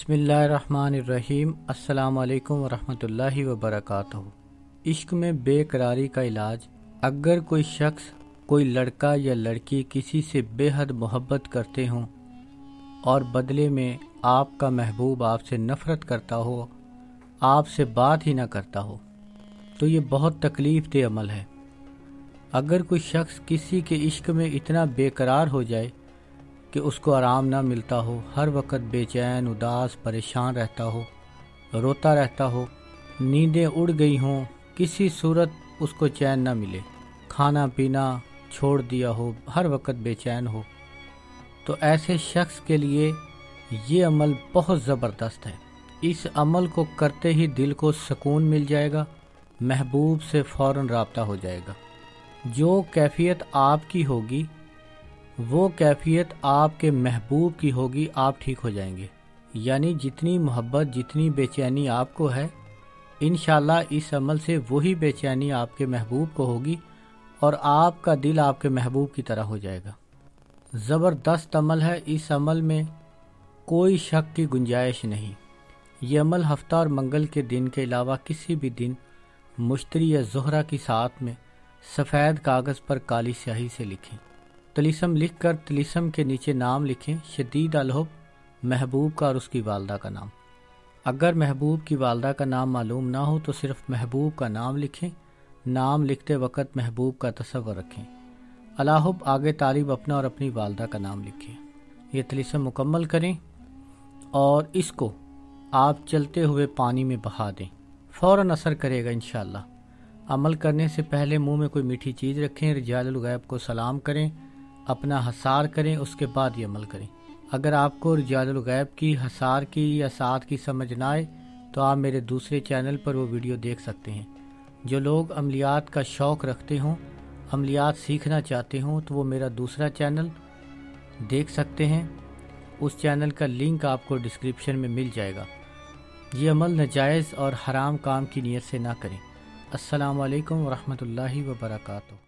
बिस्मिल्लाहिर्रहमानिर्रहीम। अस्सलाम वालेकुम वरहमतुल्लाहि वबरकातुहू। इश्क में बेकरारी का इलाज। अगर कोई शख्स, कोई लड़का या लड़की किसी से बेहद मोहब्बत करते हों और बदले में आपका महबूब आपसे नफ़रत करता हो, आपसे बात ही ना करता हो, तो ये बहुत तकलीफ़ दे अमल है। अगर कोई शख्स किसी के इश्क में इतना बेकरार हो जाए कि उसको आराम ना मिलता हो, हर वक्त बेचैन, उदास, परेशान रहता हो, रोता रहता हो, नींदें उड़ गई हों, किसी सूरत उसको चैन ना मिले, खाना पीना छोड़ दिया हो, हर वक्त बेचैन हो, तो ऐसे शख्स के लिए ये अमल बहुत ज़बरदस्त है। इस अमल को करते ही दिल को सुकून मिल जाएगा, महबूब से फ़ौरन राब्ता हो जाएगा। जो कैफियत आपकी होगी वो कैफियत आपके महबूब की होगी, आप ठीक हो जाएंगे। यानी जितनी मोहब्बत, जितनी बेचैनी आपको है, इंशाअल्लाह इस अमल से वही बेचैनी आपके महबूब को होगी और आपका दिल आपके महबूब की तरह हो जाएगा। ज़बरदस्त अमल है। इस अमल में कोई शक की गुंजाइश नहीं। ये अमल हफ्ता और मंगल के दिन के अलावा किसी भी दिन मुश्तरी या ज़ोहरा की साथ में सफ़ेद कागज़ पर काली स्याही से लिखें। तलीसम लिख कर तलीसम के नीचे नाम लिखें, शदीद अलहुब, महबूब का और उसकी वालदा का नाम। अगर महबूब की वालदा का नाम मालूम ना हो तो सिर्फ महबूब का नाम लिखें। नाम लिखते वक्त महबूब का तसव्वुर रखें। अलाहुब आगे तारीब अपना और अपनी वालदा का नाम लिखें। ये तलीसम मुकम्मल करें और इसको आप चलते हुए पानी में बहा दें, फ़ौरन असर करेगा इंशाअल्लाह। अमल करने से पहले मुंह में कोई मीठी चीज़ रखें, रिजालुल गैब को सलाम करें, अपना हसार करें, उसके बाद ये अमल करें। अगर आपको रिजालुल गैब की, हसार की या साथ की समझ ना आए तो आप मेरे दूसरे चैनल पर वो वीडियो देख सकते हैं। जो लोग अमलियात का शौक़ रखते हों, अमलियात सीखना चाहते हों, तो वो मेरा दूसरा चैनल देख सकते हैं। उस चैनल का लिंक आपको डिस्क्रिप्शन में मिल जाएगा। ये अमल नाजायज़ और हराम काम की नीयत से ना करें। अस्सलामु अलैकुम वरहमतुल्लाहि वबरकातुहू।